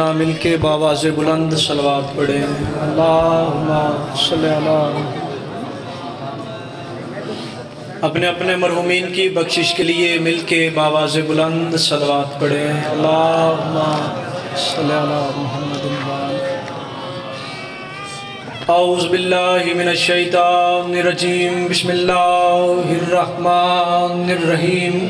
روزانہ مل کے بآواز بلند صلوات پڑھیں۔ اللہم صلی اللہ۔ اپنے اپنے مرحومین کی بخشش کے لیے مل کے بآواز بلند صلوات پڑھیں۔ اللہم صلی اللہ محمد اعوذ باللہ من الشیطان الرجیم بسم اللہ الرحمن الرحیم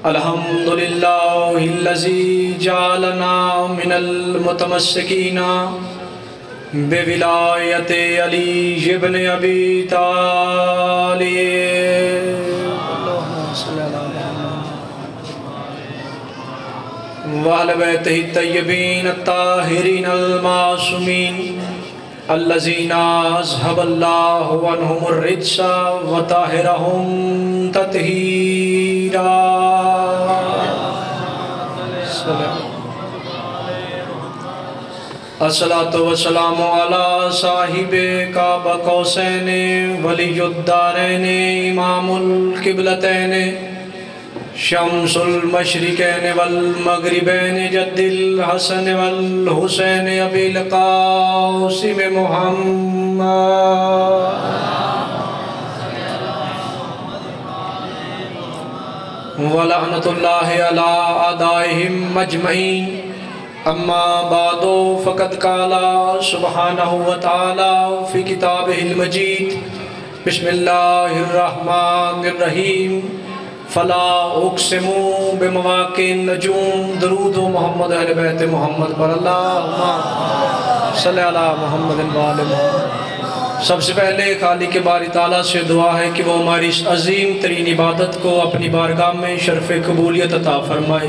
الحمدللہ الذی جعلنا من المتمسکین بولایت علی ابن ابی طالب وَأَهْلَ بَيْتِهِ الطَّيِّبِينَ الطَّاهِرِينَ الْمَعْصُومِينَ الَّذِينَ أَذْهَبَ اللَّهُ عَنْهُمُ الرِّجْسَ وَطَهِّرَهُمْ تَطْهِيرًا۔ الصلاة والسلام على صاحب قاب قوسین ولی الدارین امام القبلتین شمس المشرقین والمغربین جد الحسن والحسین ابی القاسم محمد ولعنت اللہ علی اعدائہم مجمعین اما بعد فقد قال سبحانہ وتعالی فی کتابہ المجید بسم اللہ الرحمن الرحیم فلا اقسم بمواقع النجوم درود و محمد اہل بیت محمد پر اللہم صلی علی محمد وآل محمد۔ سب سے پہلے خالق باری تعالیٰ سے دعا ہے کہ وہ ہماری اس عظیم ترین عبادت کو اپنی بارگاہ میں شرف قبولیت عطا فرمائے۔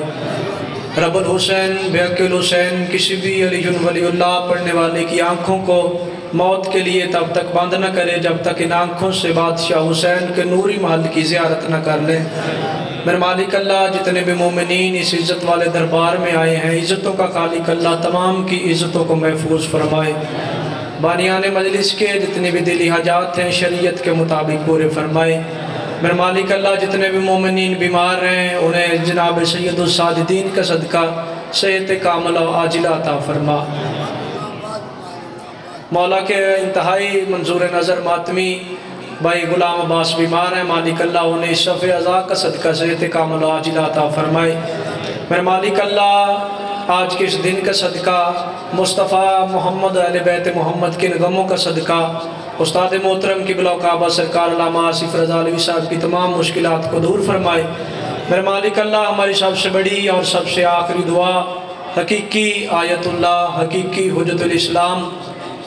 رب الحسین بحق الحسین کسی بھی علی ولی اللہ پڑھنے والے کی آنکھوں کو موت کے لیے تب تک بند نہ کرے جب تک ان آنکھوں سے بادشاہ حسین کے نوری محل کی زیارت نہ کر لے۔ میرے مالک اللہ جتنے بھی مومنین اس عزت والے دربار میں آئے ہیں عزتوں کا خالق اللہ تمام کی عزتوں کو محفوظ فرمائے۔ بانیان مجلس کے جتنے بھی دلی حاجات ہیں شریعت کے مطابق پورے فرمائے۔ میرے مالک اللہ جتنے بھی مومنین بیمار ہیں انہیں جناب سید الساجدین کا صدقہ صحت کاملہ و عاجلہ عطا فرما۔ مولا کے انتہائی منظور نظر ماتمی بھائی غلام عباس بیمار ہیں مالک اللہ انہیں شفع عزا کا صدقہ صحت کاملہ و عاجلہ عطا فرمائے۔ میرے مالک اللہ آج کے اس دن کا صدقہ مصطفیٰ محمد اہل بیت محمد کے غموں کا صدقہ استاد محترم قبلہ و کعبہ سرکار علامہ آصف رضا علوی صاحب کی تمام مشکلات کو دور فرمائے۔ میرے مالک اللہ ہماری سب سے بڑی اور سب سے آخری دعا حقیقی آیت اللہ حقیقی حجت الاسلام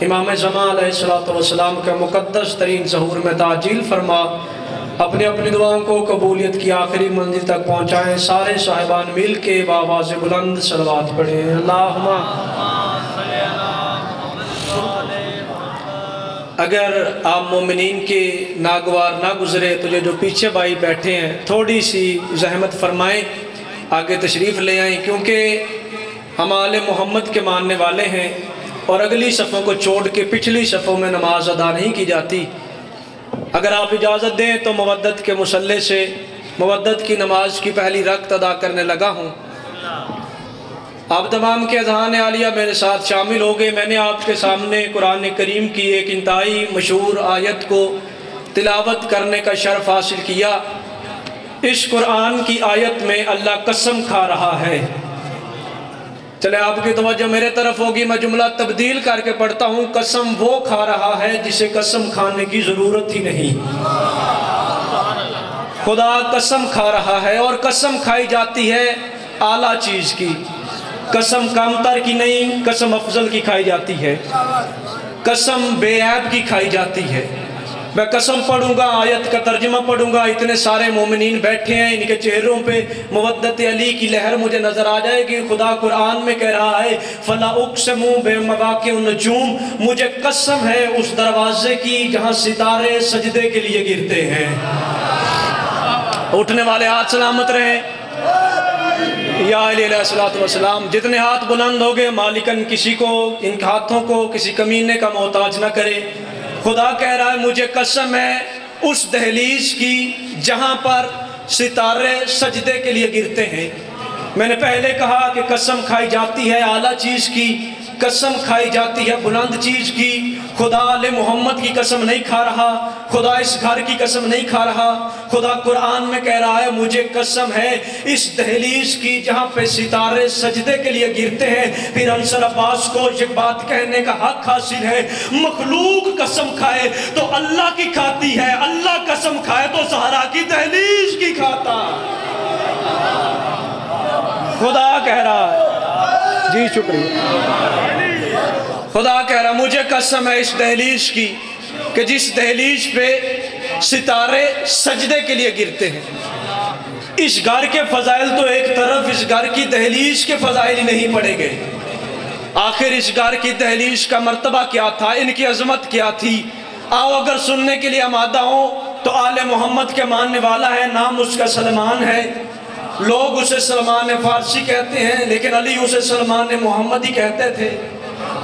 امام زمان علیہ السلام کا مقدس ترین ظہور میں تعجیل فرما۔ اپنی اپنی دعاؤں کو قبولیت کی آخری منزل تک پہنچائیں۔ سارے صاحبان مل کے بآواز بلند صلوات پڑھیں۔ اللہم اگر آپ مومنین کے ناگوار نہ گزرے تو جو پیچھے بھائی بیٹھے ہیں تھوڑی سی زحمت فرمائیں آگے تشریف لے آئیں کیونکہ ہم آل محمد کے ماننے والے ہیں اور اگلی صفوں کو چھوڑ کے پچھلی صفوں میں نماز ادا نہیں کی جاتی۔ اگر آپ اجازت دیں تو مودت کے مصلے سے مودت کی نماز کی پہلی رکعت ادا کرنے لگا ہوں۔ آپ تمام کے اذہان عالیہ میرے ساتھ شامل ہو گئے۔ میں نے آپ کے سامنے قرآن کریم کی ایک انتہائی مشہور آیت کو تلاوت کرنے کا شرف حاصل کیا۔ اس قرآن کی آیت میں اللہ قسم کھا رہا ہے۔ چلے آپ کی توجہ میرے طرف ہوگی میں جملہ تبدیل کر کے پڑھتا ہوں۔ قسم وہ کھا رہا ہے جسے قسم کھانے کی ضرورت ہی نہیں۔ خدا قسم کھا رہا ہے اور قسم کھائی جاتی ہے اعلیٰ چیز کی۔ قسم کمتر کی نہیں قسم افضل کی کھائی جاتی ہے۔ قسم بے عیب کی کھائی جاتی ہے۔ میں قسم پڑھوں گا آیت کا ترجمہ پڑھوں گا اتنے سارے مومنین بیٹھے ہیں ان کے چہروں پہ مودت علی کی لہر مجھے نظر آ جائے گی۔ خدا قرآن میں کہہ رہا ہے فَلَا اُقْسِمُ بِمَوَاقِعِ النُّجُومِ مجھے قسم ہے اس دروازے کی جہاں ستارے سجدے کے لیے گرتے ہیں۔ اٹھنے والے ہاتھ سلامت رہیں۔ یا علیہ السلام جتنے ہاتھ بلند ہو گئے مالکن کسی کو ان ہاتھوں کو کسی کمینے کا محتاج نہ کرے۔ خدا کہہ رہا ہے مجھے قسم ہے اس دہلیز کی جہاں پر ستارے سجدے کے لیے گرتے ہیں۔ میں نے پہلے کہا کہ قسم کھائی جاتی ہے اعلیٰ چیز کی، قسم کھائی جاتی ہے بلند چیز کی۔ خدا آل محمد کی قسم نہیں کھا رہا، خدا اس گھر کی قسم نہیں کھا رہا، خدا قرآن میں کہہ رہا ہے مجھے قسم ہے اس دہلیز کی جہاں پہ ستارے سجدے کے لیے گرتے ہیں۔ پھر عنصر عباس کو یہ بات کہنے کا حق حاصل ہے، مخلوق قسم کھائے تو اللہ کی کھاتی ہے، اللہ قسم کھائے تو زہرا کی دہلیز کی کھاتا۔ خدا کہہ رہا ہے، جی شکریہ، خدا کہہ رہا مجھے قسم ہے اس دہلیز کی کہ جس دہلیز پہ ستارے سجدے کے لیے گرتے ہیں۔ اس گھر کے فضائل تو ایک طرف، اس گھر کی دہلیز کے فضائل ہی نہیں پڑے گئے۔ آخر اس گھر کی دہلیز کا مرتبہ کیا تھا، ان کی عظمت کیا تھی؟ آؤ اگر سننے کے لیے آمادہ ہوں تو آل محمد کے ماننے والا ہے، نام اس کا سلمان ہے۔ لوگ اسے سلمان فارسی کہتے ہیں لیکن علی اسے سلمان محمدی کہتے تھے۔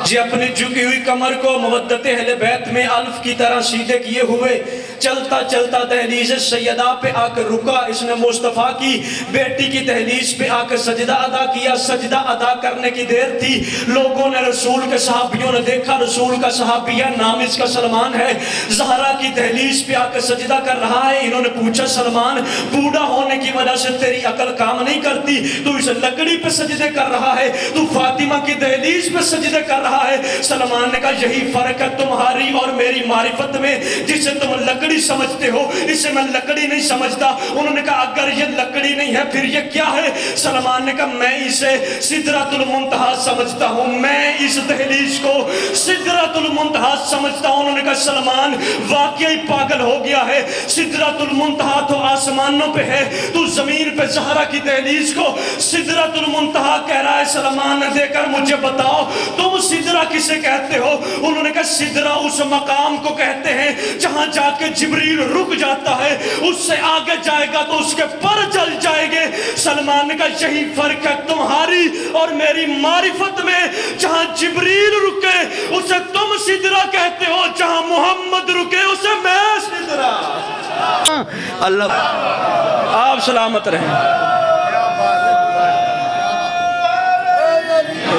جی اپنی جھکی ہوئی کمر کو مودت اہل بیت میں الف کی طرح سیدھے کیے ہوئے چلتا چلتا دہلیز سیدہ پہ آ کر رکا۔ اس نے مصطفیٰ کی بیٹی کی دہلیز پہ آ کر سجدہ ادا کیا۔ سجدہ ادا کرنے کی دیر تھی، لوگوں نے رسول کے صحابیوں نے دیکھا رسول کا صحابی ہے، نام اس کا سلمان ہے، زہرا کی دہلیز پہ آ کر سجدہ کر رہا ہے۔ انہوں نے پوچھا سلمان بوڑھا ہونے کی وجہ سے تیری عقل کام نہیں کرتی، تو اس لکڑی پہ سجدے کر رہا ہے، تو فاطمہ کی دہلیز پہ سجدے کر رہا ہے۔ سلمان نے کہا یہی فرق ہے تمہاری اور میری معرفت میں، جسے تم لکڑی سمجھتے ہو اسے میں لکڑی نہیں سمجھتا۔ انہوں نے کہا اگر یہ لکڑی نہیں ہے پھر یہ کیا ہے؟ سلمان نے کہا میں اسے سدرۃ المنتہا سمجھتا ہوں، میں اس دہلیز کو سدرۃ المنتہا سمجھتا ہوں۔ انہوں نے کہا سلمان واقعی پاگل ہو گیا ہے، سدرۃ المنتہا تو آسمانوں پہ ہے، تو زمین پہ زہرا کی دہلیز کو سدرۃ المنتہا کہہ رہا ہے۔ سلمان نے دے کر مجھے بتاؤ تم سدرہ کسے کہتے ہو؟ انہوں نے کہا سدرہ اس مقام کو کہتے ہیں جہاں جا کے جبریل رک جاتا ہے، اس سے آگے جائے گا تو اس کے پر جل جائے گے۔ سلمان نے کہا یہی فرق ہے تمہاری اور میری معرفت میں، جہاں جبریل رکے اسے تم سدرہ کہتے ہو، جہاں محمد رکے اسے میں سدرہ۔ اللہ آپ سلامت رہیں۔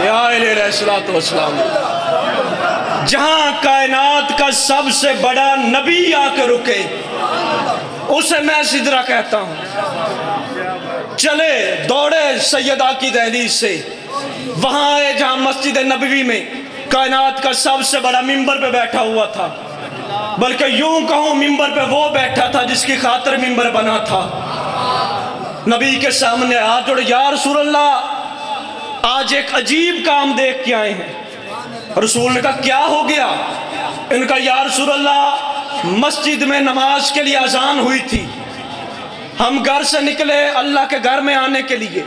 یا علیہ السلام، جہاں کائنات کا سب سے بڑا نبی آ کے رکے اسے میں سدرہ کہتا ہوں۔ چلے دوڑے سیدہ کی دہلیز سے، وہاں آئے جہاں مسجد نبوی میں کائنات کا سب سے بڑا ممبر پہ بیٹھا ہوا تھا، بلکہ یوں کہوں ممبر پہ وہ بیٹھا تھا جس کی خاطر ممبر بنا تھا۔ نبی کے سامنے ہاتھ جوڑے، یا رسول اللہ آج ایک عجیب کام دیکھ کے آئے ہیں۔ رسول نے کہا کیا ہو گیا؟ ان کا یا رسول اللہ مسجد میں نماز کے لیے اذان ہوئی تھی، ہم گھر سے نکلے اللہ کے گھر میں آنے کے لیے،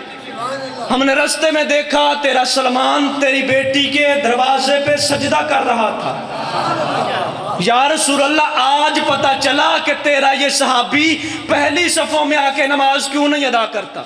ہم نے رستے میں دیکھا تیرا سلمان تیری بیٹی کے دروازے پہ سجدہ کر رہا تھا۔ یا رسول اللہ آج پتہ چلا کہ تیرا یہ صحابی پہلی صفوں میں آ کے نماز کیوں نہیں ادا کرتا؟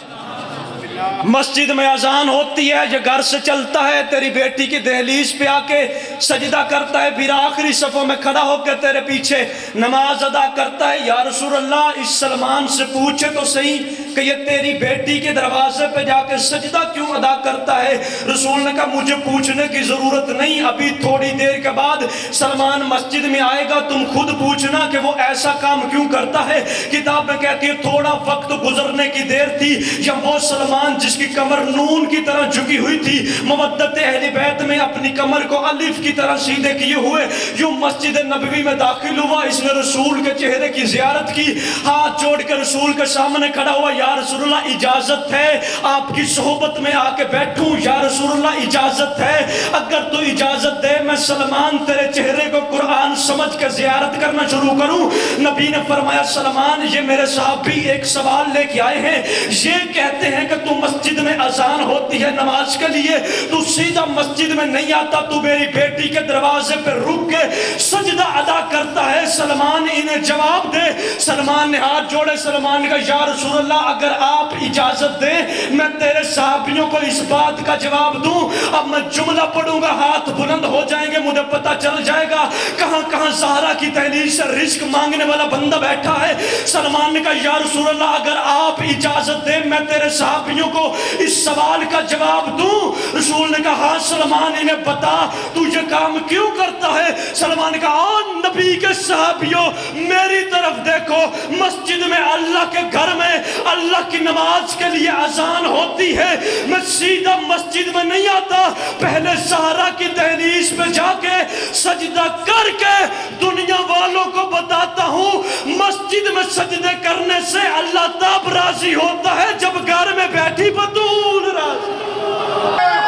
مسجد میں اذان ہوتی ہے، یہ گھر سے چلتا ہے، تیری بیٹی کی دہلیز پہ آ کے سجدہ کرتا ہے، پھر آخری صفوں میں کھڑا ہو کے تیرے پیچھے نماز ادا کرتا ہے۔ یا رسول اللہ اس سلمان سے پوچھے تو صحیح کہ یہ تیری بیٹی کے دروازے پہ جا کے سجدہ کیوں ادا کرتا ہے؟ رسول نے کہا مجھے پوچھنے کی ضرورت نہیں، ابھی تھوڑی دیر کے بعد سلمان مسجد میں آئے گا، تم خود پوچھنا کہ وہ ایسا کام کیوں کرتا ہے۔ کتاب میں کہتی ہے تھوڑا وقت گزرنے کی دیر تھی، یا وہ سلمان جس کی کمر نون کی طرح جھکی ہوئی تھی، مودت اہل بیت میں اپنی کمر کو الف کی طرح سیدھے کیے ہوئے یوں مسجد نبوی میں داخل ہوا۔ اس نے رسول کے چہرے کی زیارت کی، ہاتھ جوڑ کے رسول کے سامنے کھڑا ہوا، یا رسول اللہ اجازت ہے آپ کی صحبت میں آ کے بیٹھوں؟ یا رسول اللہ اجازت ہے؟ اگر تو اجازت دے میں سلمان تیرے چہرے کو قرآن سمجھ کے زیارت کرنا شروع کروں۔ نبی نے فرمایا سلمان یہ میرے صحابی ایک سوال لے کے آئے ہیں، یہ کہتے ہیں کہ تم مسجد میں اذان ہوتی ہے نماز کے لیے، تو سیدھا مسجد میں نہیں آتا، تو میری بیٹی کے دروازے پہ رک کے سجدہ ادا کرتا ہے۔ سلمان انہیں جواب دے۔ سلمان نے ہاتھ جوڑے، سلمان نے کہا یا رسول اللہ اگر آپ اجازت دیں میں تیرے صحابیوں کو اس بات کا جواب دوں۔ اب میں جملہ پڑھوں گا، ہاتھ بلند ہو جائیں گے مجھے پتہ چل جائے گا کہاں کہاں زہرا کی دہلیز سے رزق مانگنے والا بندہ بیٹھا ہے۔ سلمان نے کہا یا رسول اللہ اگر آپ اجازت دیں میں تیرے صحابیوں کو اس سوال کا جواب دوں۔ رسول نے کہا ہاں سلمان انہیں بتا تو یہ کام کیوں کرتا ہے؟ سلمان نے کہا نبی کے صحابیوں میری طرف دیکھو، مسجد میں اللہ کے گھر میں اللہ کی نماز کے لیے اذان ہوتی ہے، میں سیدھا مسجد میں نہیں آتا، پہلے زہرا کی دہلیز پہ جا کے سجدہ کر کے دنیا والوں کو بتاتا ہوں مسجد میں سجدے کرنے سے اللہ تب راضی ہوتا ہے جب گھر میں بیٹھی بطول راضی۔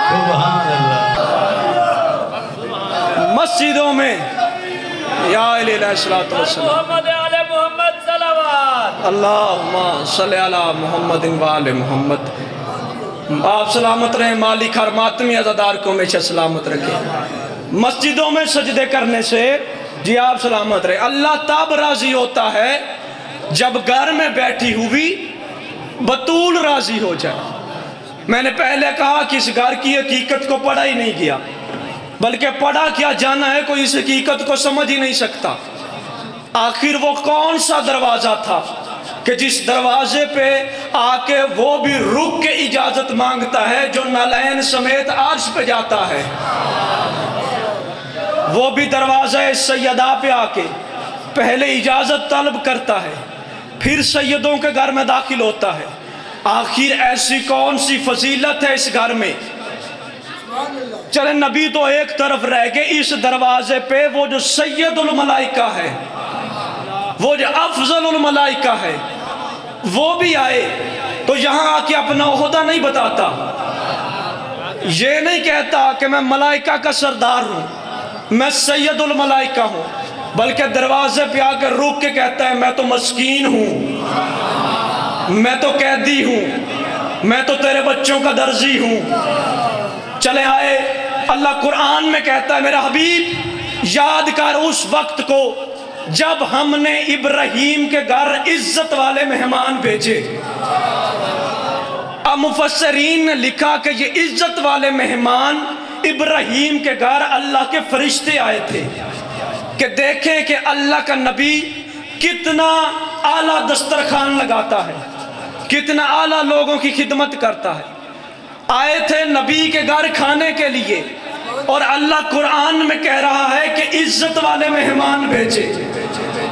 سبحان اللہ۔ مسجدوں میں یا علیہ الصلوۃ والسلام محمد آل محمد صلوات اللہم صلی علی محمد و آل محمد۔ آپ سلامت رہیں، مالک ہر ماتمی عزادار کو ہمیشہ سلامت رکھے۔ مسجدوں میں سجدے کرنے سے جی آپ سلامت رہیں، اللہ تب راضی ہوتا ہے جب گھر میں بیٹھی ہوئی بطول راضی ہو جائے۔ میں نے پہلے کہا کہ اس گھر کی حقیقت کو پڑھا ہی نہیں گیا، بلکہ پڑھا کیا جانا ہے، کوئی اس حقیقت کو سمجھ ہی نہیں سکتا۔ آخر وہ کون سا دروازہ تھا کہ جس دروازے پہ آ کے وہ بھی رک کے اجازت مانگتا ہے جو نالین سمیت عرش پہ جاتا ہے؟ وہ بھی دروازہ سیدہ پہ آ کے پہلے اجازت طلب کرتا ہے، پھر سیدوں کے گھر میں داخل ہوتا ہے۔ آخر ایسی کون سی فضیلت ہے اس گھر میں؟ چلے نبی تو ایک طرف رہ گئے، اس دروازے پہ وہ جو سید الملائکہ ہے، وہ جو افضل الملائکہ ہے، وہ بھی آئے تو یہاں آ کے اپنا عہدہ نہیں بتاتا، یہ نہیں کہتا کہ میں ملائکہ کا سردار ہوں، میں سید الملائکہ ہوں، بلکہ دروازے پہ آ کے رک کے کہتا ہے میں تو مسکین ہوں، میں تو قیدی ہوں، میں تو تیرے بچوں کا درزی ہوں۔ چلے آئے، اللہ قرآن میں کہتا ہے میرا حبیب یاد کر اس وقت کو جب ہم نے ابراہیم کے گھر عزت والے مہمان بھیجے۔ اب مفسرین نے لکھا کہ یہ عزت والے مہمان ابراہیم کے گھر اللہ کے فرشتے آئے تھے کہ دیکھیں کہ اللہ کا نبی کتنا اعلیٰ دسترخوان لگاتا ہے، کتنا اعلیٰ لوگوں کی خدمت کرتا ہے۔ آئے تھے نبی کے گھر کھانے کے لیے، اور اللہ قرآن میں کہہ رہا ہے کہ عزت والے مہمان بھیجے۔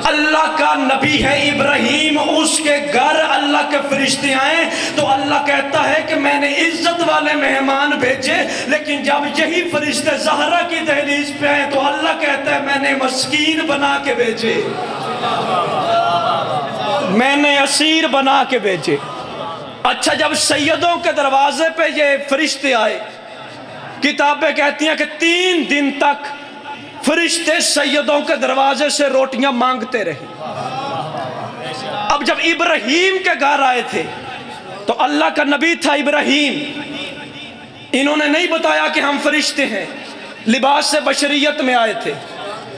اللہ کا نبی ہے ابراہیم، اس کے گھر اللہ کے فرشتے آئیں تو اللہ کہتا ہے کہ میں نے عزت والے مہمان بھیجے، لیکن جب یہی فرشتے زہرا کی دہلیز پہ آئیں تو اللہ کہتا ہے میں نے مسکین بنا کے بھیجے، میں نے اسیر بنا کے بھیجے۔ اچھا جب سیدوں کے دروازے پہ یہ فرشتے آئے، کتابیں کہتی ہیں کہ 3 دن تک فرشتے سیدوں کے دروازے سے روٹیاں مانگتے رہے۔ اب جب ابراہیم کے گھر آئے تھے تو اللہ کا نبی تھا ابراہیم، انہوں نے نہیں بتایا کہ ہم فرشتے ہیں، لباس سے بشریت میں آئے تھے،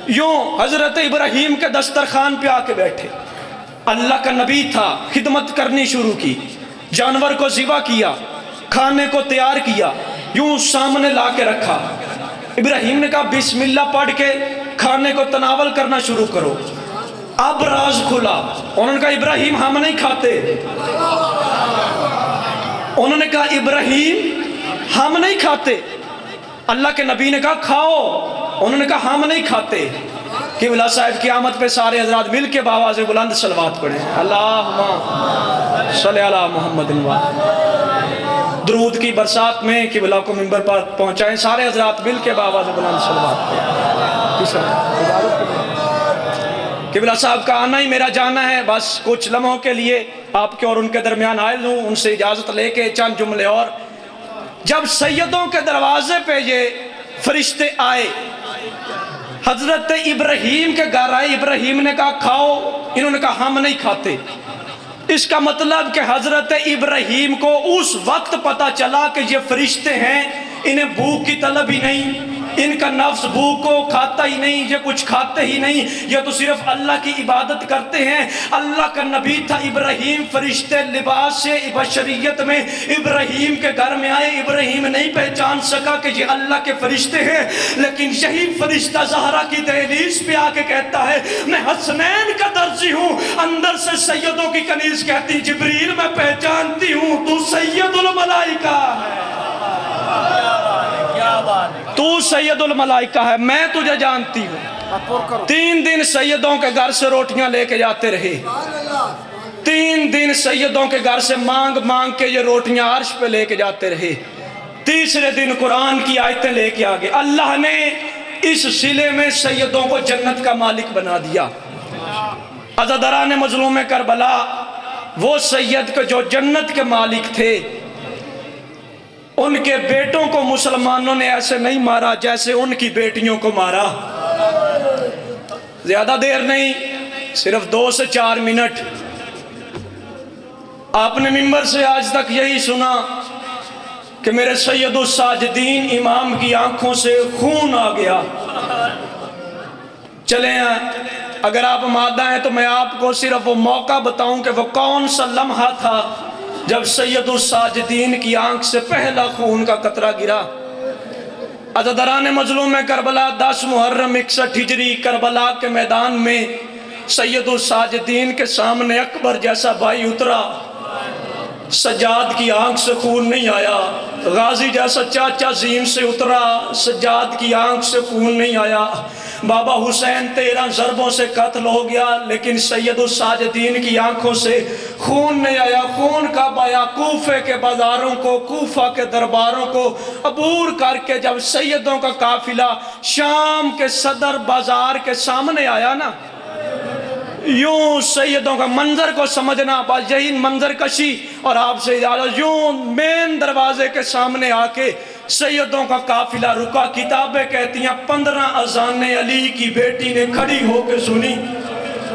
یوں حضرت ابراہیم کے دسترخوان پہ آ کے بیٹھے۔ اللہ کا نبی تھا، خدمت کرنی شروع کی، جانور کو ذبح کیا، کھانے کو تیار کیا، یوں سامنے لا کے رکھا۔ ابراہیم نے کہا بسم اللہ پڑھ کے کھانے کو تناول کرنا شروع کرو۔ اب راز کھلا، انہوں نے کہا ابراہیم ہم نہیں کھاتے، انہوں نے کہا ابراہیم ہم نہیں کھاتے۔ اللہ کے نبی نے کہا کھاؤ، انہوں نے کہا ہم نہیں کھاتے۔ قبلہ صاحب قیامت پہ سارے حضرات مل کے بآواز بلند صلوات پڑھیں، اللہم صلی علی محمد و درود کی برسات میں قبلہ کو منبر پر پہنچائیں، سارے حضرات مل کے بآواز بلند صلوات پڑھیں۔ قبلہ صاحب کا آنا ہی میرا جانا ہے، بس کچھ لمحوں کے لیے آپ کے اور ان کے درمیان حائل ہوں، ان سے اجازت لے کے چند جملے اور۔ جب سیدوں کے دروازے پہ یہ فرشتے آئے، حضرت ابراہیم کے گھر آئے، ابراہیم نے کہا کھاؤ، انہوں نے کہا ہم نہیں کھاتے۔ اس کا مطلب کہ حضرت ابراہیم کو اس وقت پتا چلا کہ یہ فرشتے ہیں، انہیں بھوک کی طلب ہی نہیں، ان کا نفس بھوک کو کھاتا ہی نہیں، یہ کچھ کھاتے ہی نہیں، یہ تو صرف اللہ کی عبادت کرتے ہیں۔ اللہ کا نبی تھا ابراہیم، فرشتے لباس سے بشریت میں ابراہیم کے گھر میں آئے، ابراہیم نہیں پہچان سکا کہ یہ اللہ کے فرشتے ہیں، لیکن یہی فرشتہ زہرا کی دہلیز پہ آ کے کہتا ہے میں حسنین کا درزی ہوں، اندر سے سیدوں کی کنیز کہتی جبریل میں پہچانتی ہوں تو سید الملائکہ ہے، تو سید الملائکہ ہے، میں تجھے جانتی ہوں۔ 3 دن سیدوں کے گھر سے روٹیاں لے کے جاتے رہے، 3 دن سیدوں کے گھر سے مانگ مانگ کے یہ روٹیاں عرش پہ لے کے جاتے رہے۔ تیسرے دن قرآن کی آیتیں لے کے آگے اللہ نے اس صلے میں سیدوں کو جنت کا مالک بنا دیا۔ عزاداران مظلوم کربلا وہ سید کے جو جنت کے مالک تھے، ان کے بیٹوں کو مسلمانوں نے ایسے نہیں مارا جیسے ان کی بیٹیوں کو مارا۔ زیادہ دیر نہیں، صرف 2 سے 4 منٹ۔ آپ نے منبر سے آج تک یہی سنا کہ میرے سید الساجدین امام کی آنکھوں سے خون آ گیا۔ چلیں اگر آپ مادہ ہیں تو میں آپ کو صرف وہ موقع بتاؤں کہ وہ کون سا لمحہ تھا جب سید الساجدین کی آنکھ سے پہلا خون کا قطرہ گرا۔ عزاداران مظلوم کربلا 10 محرم 61 ہجری کربلا کے میدان میں سید الساجدین کے سامنے اکبر جیسا بھائی اترا، سجاد کی آنکھ سے خون نہیں آیا، غازی جیسا چاچا زین سے اترا، سجاد کی آنکھ سے خون نہیں آیا، بابا حسین 13 ضربوں سے قتل ہو گیا لیکن سید الساجدین کی آنکھوں سے خون نہیں آیا۔ خون کب آیا؟ کوفے کے بازاروں کو، کوفہ کے درباروں کو عبور کر کے جب سیدوں کا قافلہ شام کے صدر بازار کے سامنے آیا نا، یوں سیدوں کا منظر کو سمجھنا، بس یہی منظر کشی اور آپ سے اجازت، یوں مین دروازے کے سامنے آ کے سیدوں کا قافلہ رکا۔ کتابیں کہتی ہیں 15 اذانیں علی کی بیٹی نے کھڑی ہو کے سنی۔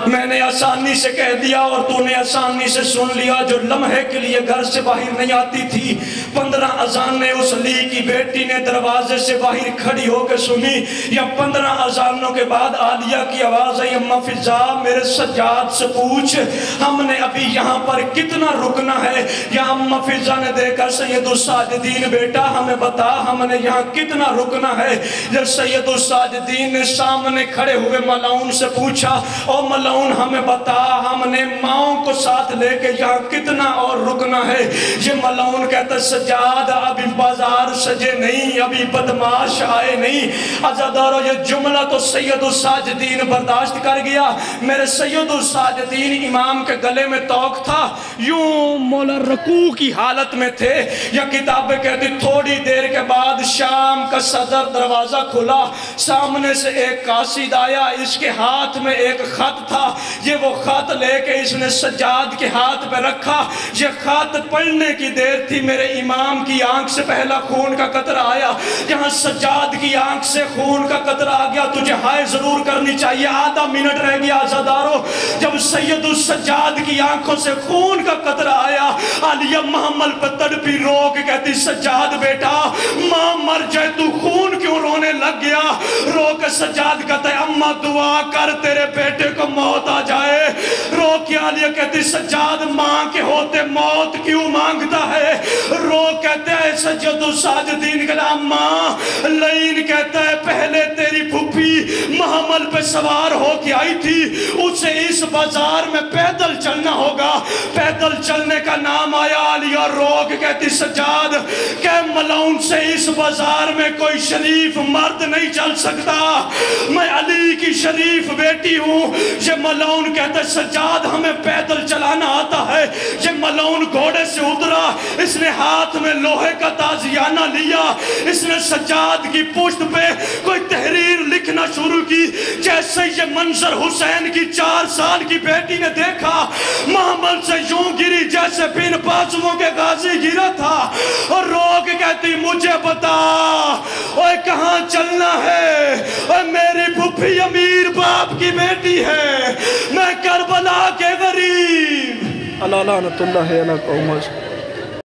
میں نے آسانی سے کہہ دیا اور تو نے آسانی سے سن لیا، جو لمحے کے لیے گھر سے باہر نہیں آتی تھی 15 اذانیں اس علی کی بیٹی نے دروازے سے باہر کھڑی ہو کے سنی۔ یا 15 اذانوں کے بعد عالیہ کی آواز ہے اماں فضا میرے سجاد سے پوچھ ہم نے ابھی یہاں پر کتنا رکنا ہے۔ یا اماں فضا نے دیکھا سید الساجدین بیٹا ہمیں بتا ہم نے یہاں کتنا رکنا ہے۔ جب سید الساجدین نے سامنے کھڑے ہوئے ملعون سے پوچھا او ملعون ہمیں بتا ہم نے ماؤں کو ساتھ لے کے یہاں کتنا اور رکنا ہے۔ یہ ملعون کہتا سجاد ابھی بازار سجے نہیں، ابھی بدماش آئے نہیں۔ عزادارو یہ جملہ تو سید الساجدین برداشت کر گیا۔ میرے سید الساجدین امام کے گلے میں توق تھا، یوں مولا رکوع کی حالت میں تھے۔ یا کتابیں کہتی تھوڑی دیر کے بعد شام کا صدر دروازہ کھلا، سامنے سے ایک قاصد آیا، اس کے ہاتھ میں ایک خط تھا۔ یہ وہ خط لے کے اس نے سجاد کے ہاتھ پہ رکھا۔ یہ خط پڑھنے کی دیر تھی، میرے امام کی آنکھ سے پہلا خون کا قطرہ آیا۔ جہاں سجاد کی آنکھ سے خون کا قطرہ آ گیا تجھے ہائے ضرور کرنی چاہیے، آدھا منٹ رہ گیا عزادارو۔ جب سید السجاد کی آنکھوں سے خون کا قطرہ آیا، عالیہ محمل پہ تڑپی رو کے کہتی سجاد بیٹا ماں مر جائے تو خون کیوں رونے لگ گیا؟ رو کے سجاد کہتا ہے اماں دعا کر تیرے بیٹے کو موت آ جائے۔ رو کے عالیہ کہتی سجاد ماں کے ہوتے موت کیوں مانگتا ہے؟ رو کہتے ہیں سید الساجدین کہتا اماں لین کہتا ہے پہلے تیری پھپھی محمل پہ سوار ہو کے آئی تھی، اسے اس بازار میں پیدل چلنا ہوگا، پیدل چلنے کا نام آیا۔ عالیہ رو کے کہتی سجاد کہ ملعون سے اس بازار میں کوئی شریف مرد نہیں چل سکتا، میں علی کی شریف بیٹی ہوں۔ یہ ملعون کہتا ہے سجاد ہمیں پیدل چلانا آتا ہے۔ یہ ملعون گھوڑے سے اترا، اس نے ہاتھ میں لوہے کا تازیانہ لیا، اس نے سجاد کی پشت پہ کوئی تحریر لکھنا شروع کی۔ جیسے یہ منظر حسین کی 4 سال کی بیٹی نے دیکھا، محمل سے یوں گری جیسے بن بازووں کے غازی گرا تھا، اور رو کے کہتی مجھے بتا اوے کہاں چلنا ہے؟ اوے میری پھپھی امیر باپ کی بیٹی ہے، میں کربلا کے غریب۔ اللہ لعنت اللہ علیہ قوم